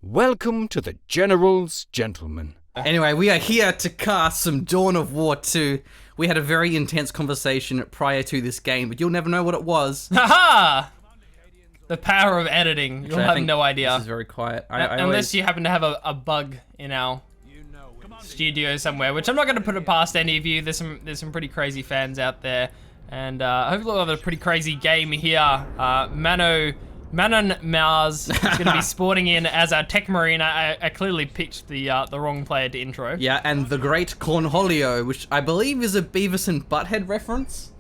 Welcome to the General's Gentlemen. Anyway, we are here to cast some Dawn of War 2. We had a very intense conversation prior to this game, but you'll never know what it was. Haha! The power of editing. You'll have no idea. This is very quiet. Unless you happen to have a bug in our studio somewhere, which I'm not going to put it past any of you. There's some pretty crazy fans out there. And hopefully we'll have a pretty crazy game here. ManOnMars is going to be spawning in as our tech marine. I clearly picked the wrong player to intro. Yeah, and the great Cornholio, which I believe is a Beavis and Butthead reference.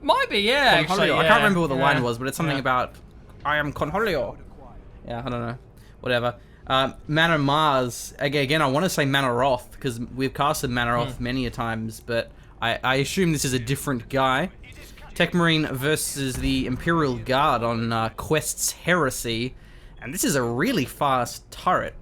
Might be, yeah, actually. I can't remember what the line was, but it's something about, I am Cornholio. Yeah, I don't know. Whatever. ManOnMars, again, I want to say Manoroth, because we've casted Manoroth many a times, but I assume this is a different guy. Tech Marine versus the Imperial Guard on Quest's Heresy, and this is a really fast turret.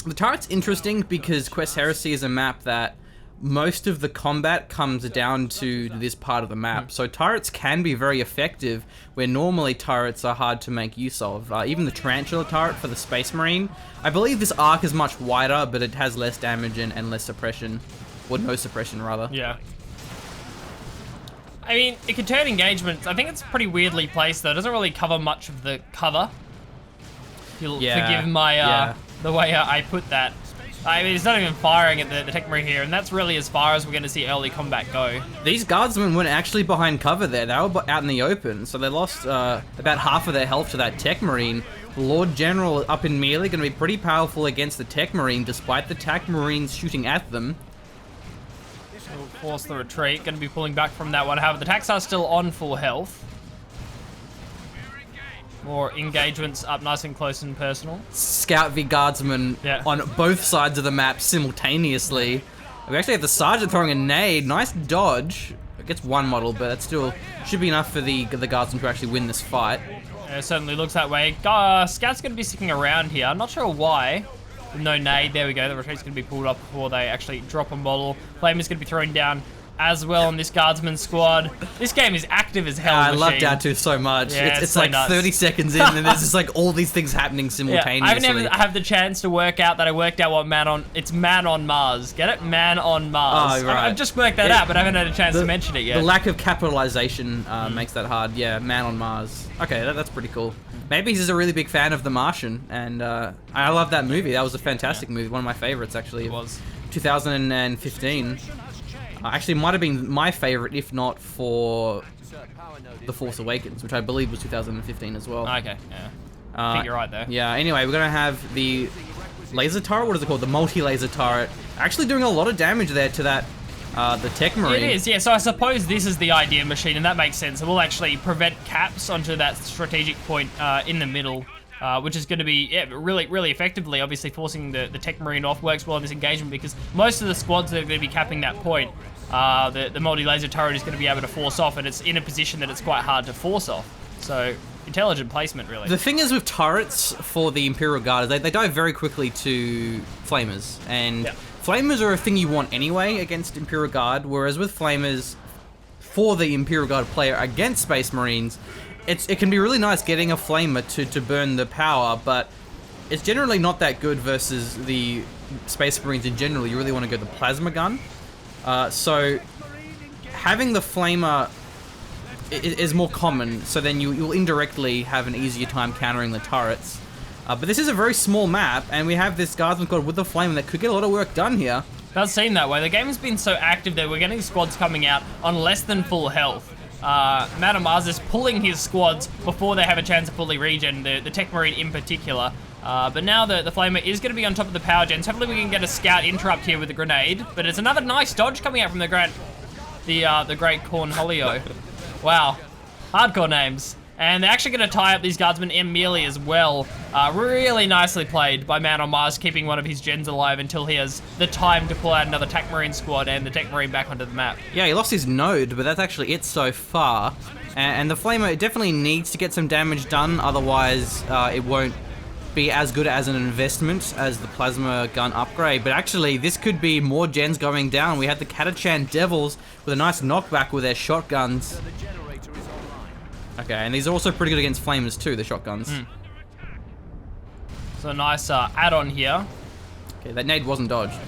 The turret's interesting because Quest Heresy is a map that most of the combat comes down to this part of the map, so turrets can be very effective where normally turrets are hard to make use of. Even the Tarantula turret for the Space Marine, I believe this arc is much wider, but it has less damage and less suppression, or no suppression rather. Yeah. I mean, it can turn engagements. I think it's pretty weirdly placed, though. It doesn't really cover much of the cover. If you'll forgive my, the way I put that. I mean, it's not even firing at the tech marine here, and that's really as far as we're going to see early combat go. These guardsmen weren't actually behind cover there. They were out in the open, so they lost about half of their health to that tech marine. Lord General up in melee, going to be pretty powerful against the tech marine, despite the tech marines shooting at them. Will force the retreat. Going to be pulling back from that one. However, the attacks are still on full health. More engagements up nice and close and personal. Scout v Guardsman on both sides of the map simultaneously. We actually have the Sergeant throwing a nade. Nice dodge. It gets one model, but that still should be enough for the Guardsman to actually win this fight. It certainly looks that way. Scout's going to be sticking around here. I'm not sure why. No nade, there we go. The retreat's going to be pulled up before they actually drop a model. Flame is going to be thrown down as well on this guardsman squad. This game is active as hell. I love Dow2 so much. Yeah, it's so like nuts. 30 seconds in and there's just like all these things happening simultaneously. Yeah, I have the chance to work out that I worked out what it's ManOnMars. Get it? ManOnMars. Oh, right. I've just worked that out, but I haven't had a chance to mention it yet. The lack of capitalization makes that hard. Yeah, ManOnMars. Okay, that's pretty cool. Maybe he's a really big fan of The Martian, and I love that movie. That was a fantastic movie. One of my favorites, actually. It was. 2015. Actually, might have been my favorite, if not for The Force Awakens, which I believe was 2015 as well. Okay, yeah. I think you're right there. Yeah, anyway, we're going to have the laser turret. What is it called? The multi-laser turret. Actually doing a lot of damage there to that, the tech marine. It is, yeah. So I suppose this is the idea machine, and that makes sense. It will actually prevent caps onto that strategic point in the middle. Which is going to be really, really effectively, obviously forcing the tech marine off. Works well in this engagement because most of the squads that are going to be capping that point, the multi-laser turret is going to be able to force off, and it's in a position that it's quite hard to force off. So, intelligent placement, really. The thing is with turrets for the Imperial Guard, they die very quickly to flamers, and flamers are a thing you want anyway against Imperial Guard, whereas with flamers, for the Imperial Guard player against Space Marines, it can be really nice getting a flamer to burn the power, but it's generally not that good versus the Space Marines in general. You really want to go the plasma gun. So having the flamer is more common, so then you'll indirectly have an easier time countering the turrets. But this is a very small map, and we have this Guardsman squad with the flamer that could get a lot of work done here. It does seem that way. The game has been so active that we're getting squads coming out on less than full health. ManOnMars is pulling his squads before they have a chance to fully regen, the tech marine in particular. But now the flamer is going to be on top of the power gens. Hopefully we can get a scout interrupt here with a grenade. But it's another nice dodge coming out from the great Cornholio. Wow, hardcore names. And they're actually going to tie up these guardsmen in melee as well. Really nicely played by ManOnMars, keeping one of his gens alive until he has the time to pull out another tech marine squad and the tech marine back onto the map. Yeah, he lost his node, but that's actually it so far. And the flamer definitely needs to get some damage done, otherwise it won't be as good as an investment as the plasma gun upgrade. But actually, this could be more gens going down. We have the Catachan Devils with a nice knockback with their shotguns. Okay, and these are also pretty good against flamers too, the shotguns. So a nice add-on here. Okay, that nade wasn't dodged.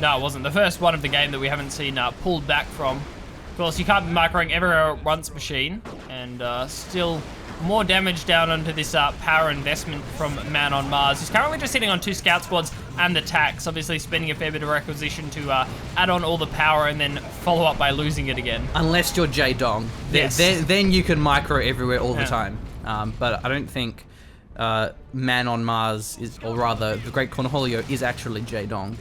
No, it wasn't. The first one of the game that we haven't seen pulled back from. Of course, you can't be microing everywhere at once machine, and still more damage down onto this power investment from ManOnMars. He's currently just sitting on 2 scout squads and the tax, obviously spending a fair bit of requisition to add on all the power and then follow up by losing it again. Unless you're J-Dong. Yes. Then you can micro everywhere all the time. But I don't think ManOnMars is, or rather, the Great Cornholio is actually J-Dong.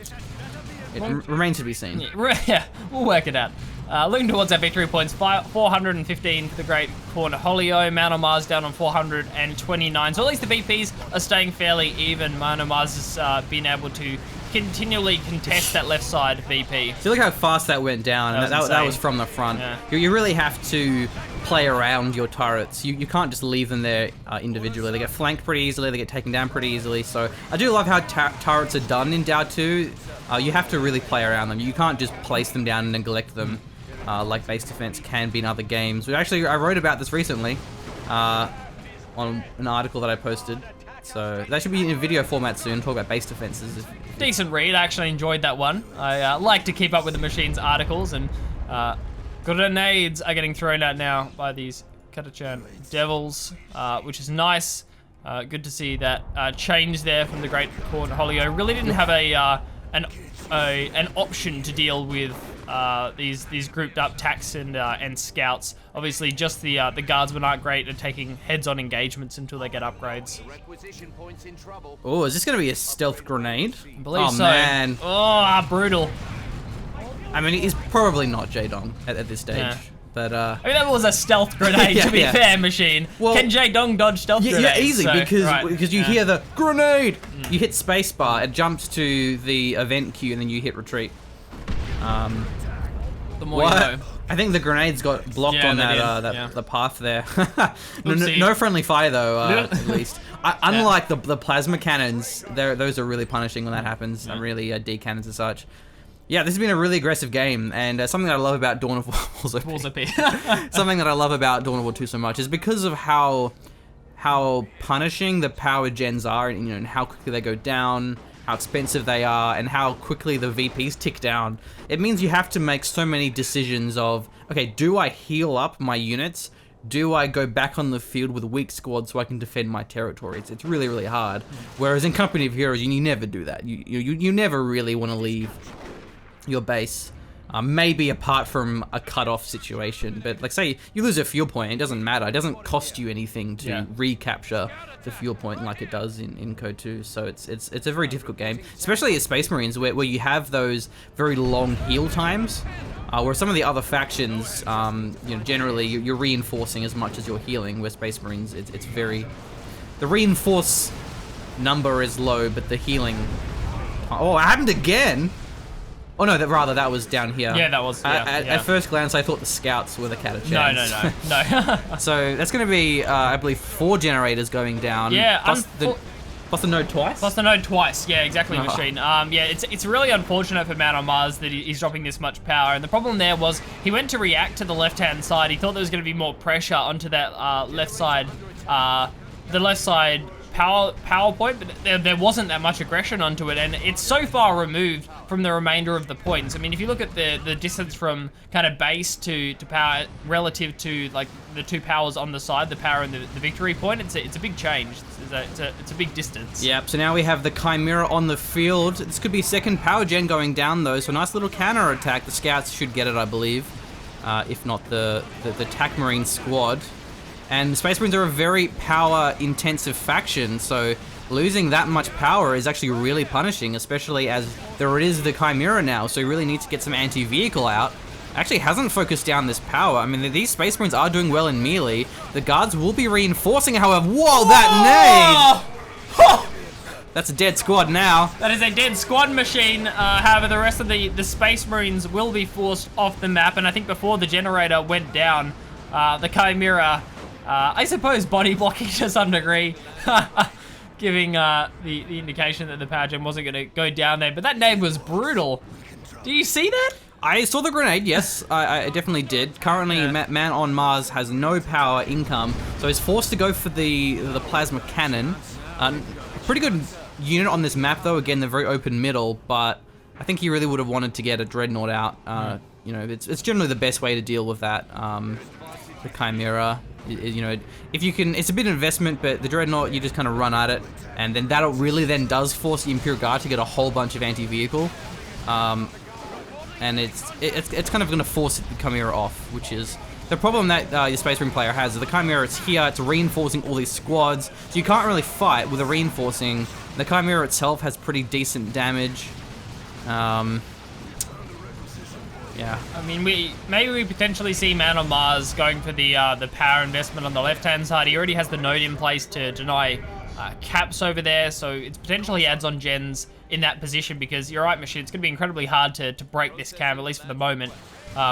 It remains to be seen. Yeah, we'll work it out. Looking towards our victory points, 415 for the Great Cornholio. ManOnMars down on 429. So at least the VPs are staying fairly even. ManOnMars has been able to continually contest that left side VP. So look how fast that went down. That was from the front. Yeah. You really have to play around your turrets. You can't just leave them there individually. They get flanked pretty easily. They get taken down pretty easily. So I do love how turrets are done in Dow2. You have to really play around them. You can't just place them down and neglect them like base defense can be in other games. I wrote about this recently on an article that I posted. So that should be in video format soon. Talk about base defenses. Decent read. I actually enjoyed that one. I like to keep up with the machine's articles, and grenades are getting thrown out now by these Katachan Devils, which is nice. Good to see that change there from the Great Cornholio. Really didn't have an option to deal with these grouped up tax and scouts. Obviously, just the guardsmen aren't great at taking heads-on engagements until they get upgrades. Oh, is this going to be a stealth grenade? I believe so. Man. Oh, brutal. I mean, he's probably not J-Dong at this stage. Yeah. But I mean, that was a stealth grenade, to be fair, machine. Well, can J-Dong dodge stealth grenades? Yeah, easy, so, because you hear the grenade. You hit spacebar, it jumps to the event queue, and then you hit retreat. The more you know. I think the grenades got blocked on the path there. no friendly fire though, at least. Unlike the plasma cannons, those are really punishing when that happens. And really D cannons and such. Yeah, this has been a really aggressive game, and something that I love about Dawn of War's OP. Something that I love about Dawn of War 2 so much is because of how punishing the power gens are, and how quickly they go down, how expensive they are, and how quickly the VPs tick down. It means you have to make so many decisions of, okay, do I heal up my units? Do I go back on the field with a weak squad so I can defend my territories? It's really, really hard. Whereas in Company of Heroes, you never do that. You never really want to leave your base, maybe apart from a cut-off situation. But like, say you lose a fuel point, it doesn't matter. It doesn't cost you anything to recapture the fuel point like it does in Code 2. So it's a very difficult game, especially as Space Marines, where you have those very long heal times. Where some of the other factions, generally you're reinforcing as much as you're healing. Where Space Marines, it's very, the reinforce number is low, but the healing. Oh, it happened again. Oh no, that was down here. Yeah, that was. At first glance, I thought the scouts were the Catachans. No. So that's going to be, I believe, 4 generators going down. Yeah. Plus the node twice. Plus the node twice. Yeah, exactly, machine. Yeah, it's really unfortunate for ManOnMars that he's dropping this much power. And the problem there was he went to react to the left-hand side. He thought there was going to be more pressure onto that left side, the left side power point, but there wasn't that much aggression onto it, and it's so far removed from the remainder of the points. I mean, if you look at the distance from kind of base to power relative to like the 2 powers on the side, the power and the victory point, it's a big change. It's a big distance. Yep. So now we have the Chimera on the field. This could be second power gen going down though. So a nice little counter attack. The scouts should get it, I believe, if not the TAC Marine squad. And Space Marines are a very power-intensive faction, so losing that much power is actually really punishing, especially as there is the Chimera now, so you really need to get some anti-vehicle out. Actually hasn't focused down this power. I mean, these Space Marines are doing well in melee. The guards will be reinforcing, however. Whoa, that nade! That's a dead squad now. That is a dead squad, machine. However, the rest of the Space Marines will be forced off the map, and I think before the generator went down, the Chimera... I suppose body blocking to some degree, giving the indication that the power gem wasn't going to go down there. But that nade was brutal. Do you see that? I saw the grenade, yes. I definitely did. Currently, ManOnMars has no power income, so he's forced to go for the plasma cannon. Pretty good unit on this map, though. Again, they're very open middle, but I think he really would have wanted to get a Dreadnought out. You know, it's generally the best way to deal with that. The Chimera, you know, if you can, it's a bit of investment, but the Dreadnought, you just kind of run at it, and then that really then does force the Imperial Guard to get a whole bunch of anti-vehicle. And it's kind of going to force the Chimera off, which is the problem that your Space Marine player has. The Chimera, it's here, it's reinforcing all these squads, so you can't really fight with a reinforcing. The Chimera itself has pretty decent damage. Yeah. I mean, maybe we potentially see ManOnMars going for the power investment on the left-hand side. He already has the node in place to deny caps over there, so it's potentially adds on gens in that position, because you're right, Machine, it's going to be incredibly hard to break this cam, at least for the moment,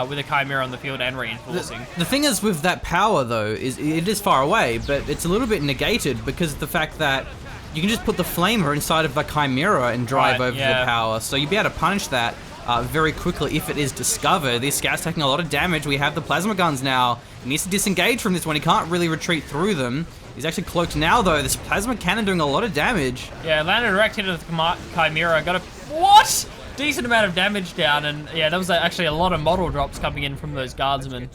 with a Chimera on the field and reinforcing. The thing is with that power, though, is it is far away, but it's a little bit negated because of the fact that you can just put the Flamer inside of the Chimera and drive over the power, so you'd be able to punish that very quickly if it is discovered. This scout's taking a lot of damage. We have the plasma guns now. He needs to disengage from this one. He can't really retreat through them. He's actually cloaked now, though. This plasma cannon doing a lot of damage. Yeah, landed direct into the Chimera. Got a... What? Decent amount of damage down, and yeah, that was actually a lot of model drops coming in from those guardsmen.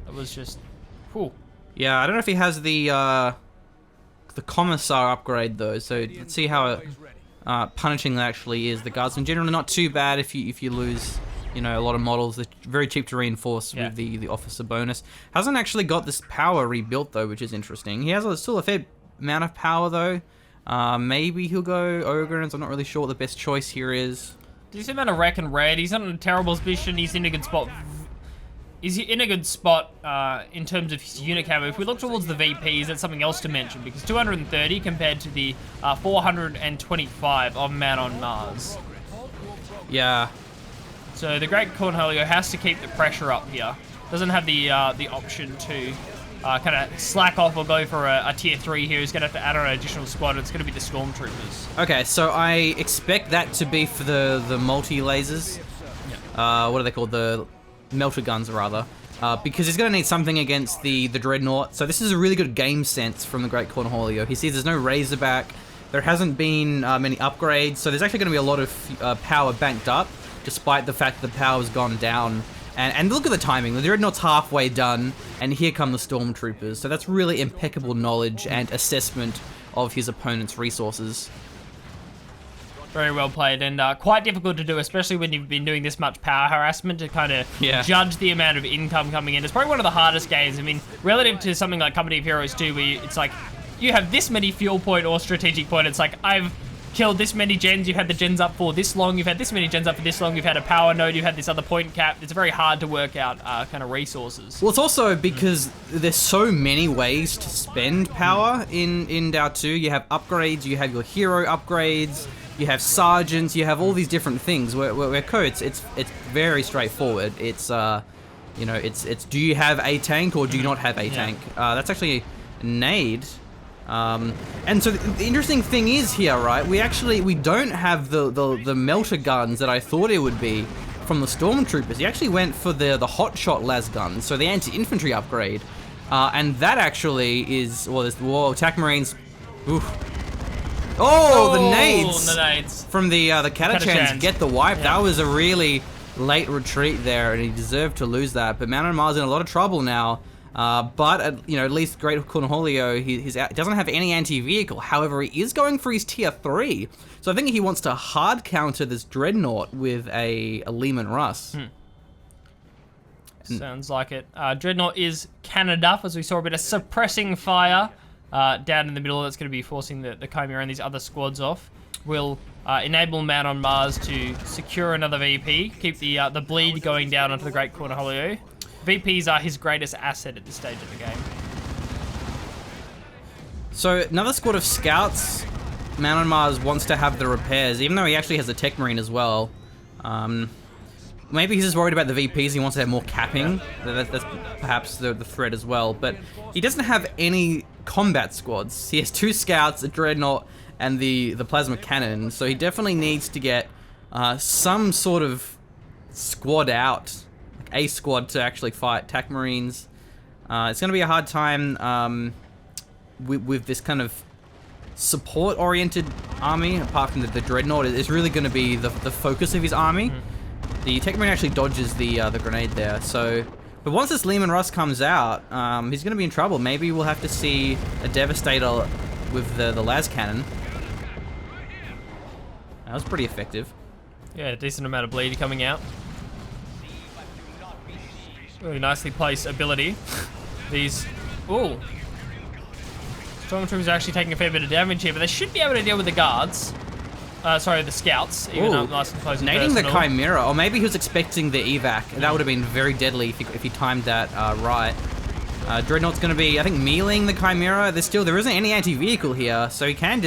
That was just... Whew. Yeah, I don't know if he has the Commissar upgrade, though, so let's see how punishing that actually is. The guardsmen generally not too bad if you lose, you know, a lot of models. They're very cheap to reinforce with the officer bonus. Hasn't actually got this power rebuilt, though, which is interesting. He has still a fair amount of power, though. Maybe he'll go Ogrins. I'm not really sure what the best choice here is. Decent amount of wreck and red. He's not in a terrible position. He's in a good spot. He's in a good spot in terms of his unit camo. If we look towards the VPs, that's something else to mention, because 230 compared to the 425 of ManOnMars. Yeah. So the Great Cornholio has to keep the pressure up here. Doesn't have the option to kind of slack off or go for a tier 3 here. He's going to have to add on an additional squad. It's going to be the Stormtroopers. Okay, so I expect that to be for the multi-lasers. Yeah. What are they called? The melter guns, rather. Because he's going to need something against the Dreadnought. So this is a really good game sense from the Great Cornholio. He sees there's no Razorback. There hasn't been many upgrades. So there's actually going to be a lot of power banked up, despite the fact that the power's gone down. And look at the timing. The Dreadnought's halfway done, and here come the Stormtroopers. So that's really impeccable knowledge and assessment of his opponent's resources. Very well played, and quite difficult to do, especially when you've been doing this much power harassment, to kind of judge the amount of income coming in. It's probably one of the hardest games. I mean, relative to something like Company of Heroes 2, where it's like, you have this many fuel point or strategic point. It's like, I've killed this many gens, you've had the gens up for this long, you've had this many gens up for this long, you've had a power node, you've had this other point cap. It's very hard to work out kind of resources. Well, it's also because there's so many ways to spend power in Dow2. You have upgrades, you have your hero upgrades, you have sergeants, you have all these different things. Where Codes, it's very straightforward. It's you know, it's do you have a tank or do you not have a tank? That's actually a nade. And so the interesting thing is here, right? We don't have the melter guns that I thought it would be from the Stormtroopers. He actually went for the hotshot las guns, so the anti-infantry upgrade, and that actually is whoa, attack marines. Oof. Oh, the nades from the Catachans get the wipe. That was a really late retreat there, and he deserved to lose that. But ManOnMars in a lot of trouble now. But you know, at least Great Cornholio, he doesn't have any anti-vehicle. However, he is going for his tier 3, so I think he wants to hard counter this Dreadnought with a Lehman Russ. Sounds like it. Dreadnought is cannoned up, as we saw a bit of suppressing fire down in the middle. That's going to be forcing the Chimera and these other squads off. Will enable ManOnMars to secure another VP, keep the bleed going down onto the Great Cornholio. VPs are his greatest asset at this stage of the game. So another squad of scouts. ManOnMars wants to have the repairs, even though he actually has a tech marine as well. Maybe he's just worried about the VPs. He wants to have more capping. That's perhaps the threat as well. But he doesn't have any combat squads. He has 2 scouts, a Dreadnought, and the plasma cannon. So he definitely needs to get some sort of squad out. A squad to actually fight TAC Marines. It's going to be a hard time with this kind of support-oriented army, apart from the Dreadnought, is really going to be the focus of his army. The Tech Marine actually dodges the grenade there, so... But once this Lehman Russ comes out, he's going to be in trouble. Maybe we'll have to see a Devastator with the las cannon. That was pretty effective. Yeah, a decent amount of bleed coming out. Really nicely placed ability. These... Ooh. Stormtroopers are actually taking a fair bit of damage here, but they should be able to deal with the guards. Sorry, the scouts, even up nice and close and nading personal. the Chimera, or maybe he was expecting the evac. That would have been very deadly if he timed that right. Dreadnought's going to be, I think, mealing the Chimera. There isn't any anti-vehicle here, so he can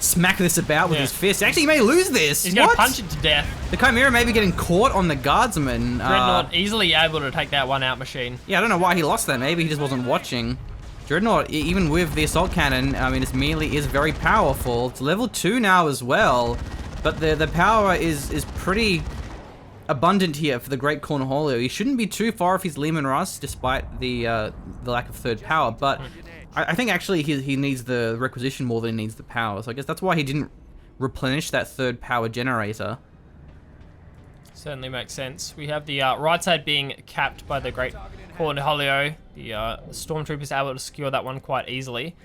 smack this about with his fist. Actually, he may lose this. He's going to punch it to death. The Chimera may be getting caught on the guardsman. Dreadnought easily able to take that one out, machine. Yeah, I don't know why he lost that. Maybe he just wasn't watching. Dreadnought, even with the assault cannon, I mean, its melee is very powerful. It's level 2 now as well, but the power is pretty abundant here for the Great Cornholio. He shouldn't be too far off his Lehman Russ, despite the lack of third power, but I think actually he needs the requisition more than he needs the power, so I guess that's why he didn't replenish that third power generator. Certainly makes sense. We have the right side being capped by the Great Cornholio. The Stormtroopers are able to secure that one quite easily.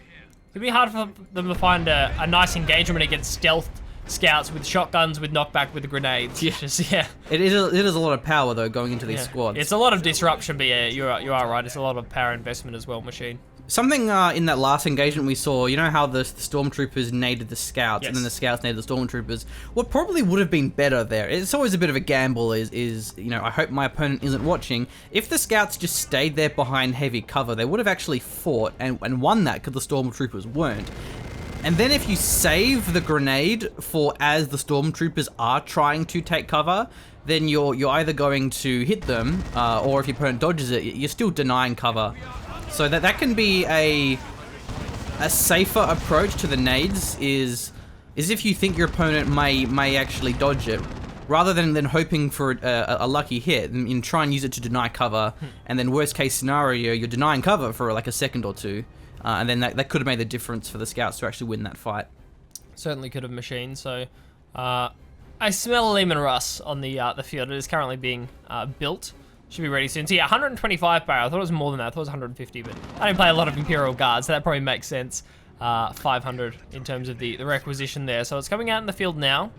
It'd be hard for them to find a nice engagement against stealth scouts with shotguns, with knockback, with the grenades. Yeah. It is a lot of power though going into these squads. It's a lot of disruption, but yeah, you are right. It's a lot of power investment as well, machine. Something in that last engagement we saw, you know how the Stormtroopers naded the scouts and then the scouts naded the Stormtroopers? What probably would have been better there, it's always a bit of a gamble, is you know, I hope my opponent isn't watching. If the scouts just stayed there behind heavy cover, they would have actually fought and won that because the Stormtroopers weren't. And then if you save the grenade for as the Stormtroopers are trying to take cover, then you're either going to hit them, or if your opponent dodges it, you're still denying cover. So that can be a safer approach to the nades, is if you think your opponent may actually dodge it, rather than hoping for a lucky hit, and try and use it to deny cover, and then worst case scenario, you're denying cover for like a second or two, and then that could have made the difference for the scouts to actually win that fight. Certainly could have, machine. So I smell Lehman Russ on the field. It is currently being built. Should be ready soon. So yeah, 125 power. I thought it was more than that. I thought it was 150, but I didn't play a lot of Imperial Guards, so that probably makes sense. 500 in terms of the requisition there. So it's coming out in the field now.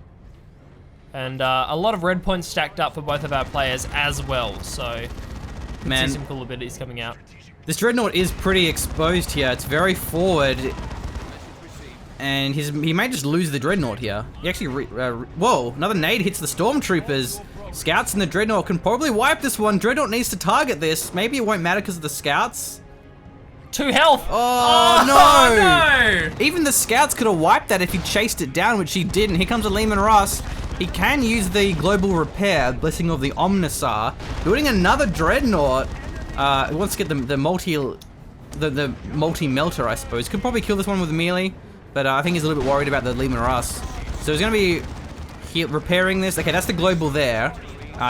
And a lot of red points stacked up for both of our players as well. So man, see some cool abilities coming out. This Dreadnought is pretty exposed here. It's very forward. And he may just lose the Dreadnought here. He actually, whoa, another nade hits the Stormtroopers. Scouts and the Dreadnought can probably wipe this one. Dreadnought needs to target this. Maybe it won't matter because of the Scouts. 2 health. Oh, no. Even the Scouts could have wiped that if he chased it down, which he didn't. Here comes a Lehman Russ. He can use the Global Repair, Blessing of the Omnissar. Building another Dreadnought. He wants to get the multi-melter, I suppose. Could probably kill this one with melee, but I think he's a little bit worried about the Lehman Russ. So he's going to be repairing this. Okay, that's the global there.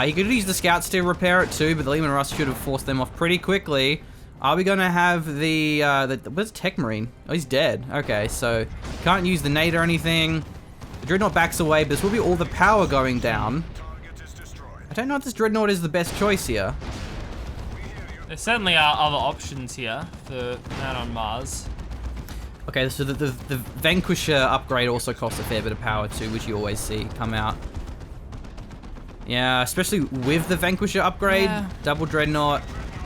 He could use the scouts to repair it too, but the Lehman Russ should have forced them off pretty quickly. Are we going to have where's Tech Marine? Oh, he's dead. Okay, so can't use the nade or anything. The Dreadnought backs away, but this will be all the power going down. I don't know if this Dreadnought is the best choice here. There certainly are other options here for ManOnMars. Okay, so the Vanquisher upgrade also costs a fair bit of power too, which you always see come out. Yeah, especially with the Vanquisher upgrade, double Dreadnought.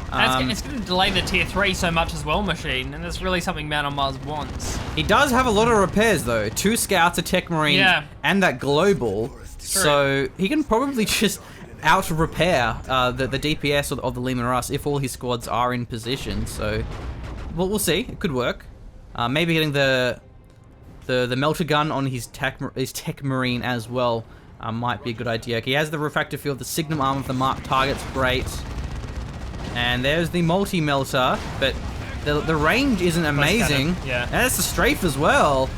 And it's going to delay the tier 3 so much as well, machine, and that's really something ManOnMars wants. He does have a lot of repairs though. 2 scouts, a Tech Marine, and that global. So he can probably just out-repair the DPS of the Lehman Russ if all his squads are in position. So we'll see. It could work. Maybe getting the melter gun on his Tech Marine as well might be a good idea. He has the refractor field, the Signum arm of the marked target's great. And there's the multi-melter, but the range isn't amazing. Yeah. And that's the strafe as well.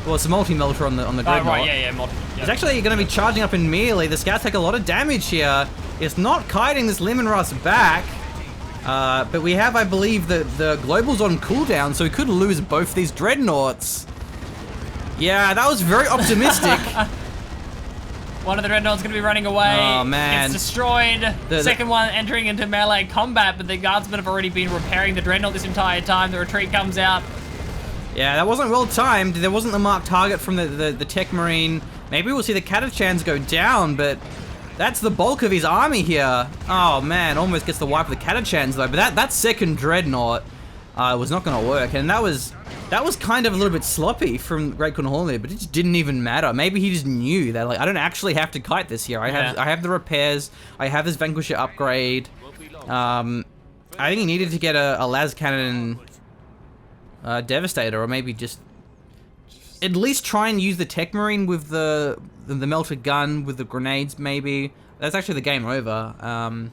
Well, it's a multi-melter on the Dreadnought. Right, yeah, multi. It's actually going to be charging up in melee. The scouts take a lot of damage here. It's not kiting this Lehman Russ back. But we have, I believe, the Global's on cooldown, so we could lose both these Dreadnoughts. Yeah, that was very optimistic. One of the Dreadnoughts going to be running away. Oh, man. It's destroyed. The second one entering into melee combat, but the Guardsmen have already been repairing the Dreadnought this entire time. The retreat comes out. Yeah, that wasn't well timed. There wasn't the marked target from the Tech Marine. Maybe we'll see the Catachans go down, but that's the bulk of his army here. Oh, man, almost gets the wipe of the Catachans, though. But that second Dreadnought was not going to work, and that was kind of a little bit sloppy from Great Cornholio, but it just didn't even matter. Maybe he just knew that, like, I don't actually have to kite this here. I have the repairs. I have this Vanquisher upgrade. I think he needed to get a las cannon Devastator, or maybe just at least try and use the Tech Marine with the melted gun with the grenades. Maybe that's actually the game over.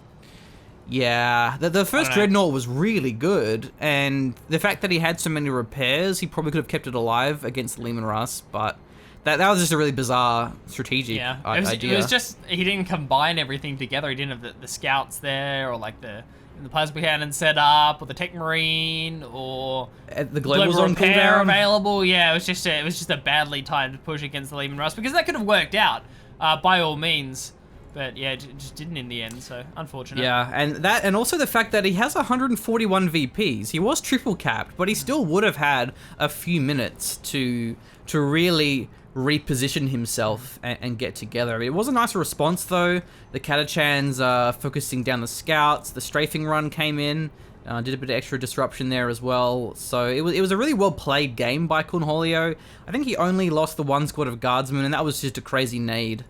Yeah, the first Dreadnought was really good, and the fact that he had so many repairs, he probably could have kept it alive against Lehman Russ, but that was just a really bizarre strategic idea. It was just, he didn't combine everything together. He didn't have the scouts there, or like the plasma cannon set up, or the Tech Marine, or the global on repair cooldown available. Yeah, it was just a badly timed push against the Lehman Russ, because that could have worked out by all means. But yeah, it just didn't in the end, so unfortunate. Yeah, and also the fact that he has 141 VPs. He was triple capped, but he still would have had a few minutes to really reposition himself and get together. It was a nice response though. The Catachans focusing down the scouts. The strafing run came in, did a bit of extra disruption there as well. So it was a really well played game by Cornholio. I think he only lost the one squad of guardsmen, and that was just a crazy nade.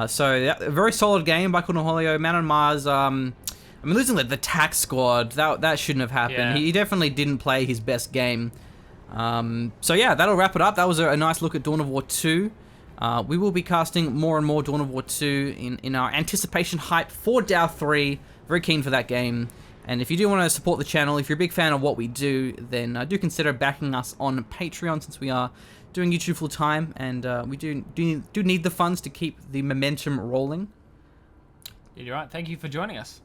So yeah, a very solid game by Cornholio. ManOnMars, I mean, losing the tax squad, that shouldn't have happened. Yeah. He definitely didn't play his best game. So yeah, that'll wrap it up. That was a nice look at Dawn of War 2. We will be casting more and more Dawn of War 2 in our anticipation hype for Dow3. Very keen for that game. And if you do want to support the channel, if you're a big fan of what we do, then do consider backing us on Patreon, since we are doing YouTube full time, and we do need the funds to keep the momentum rolling. You're right. Thank you for joining us.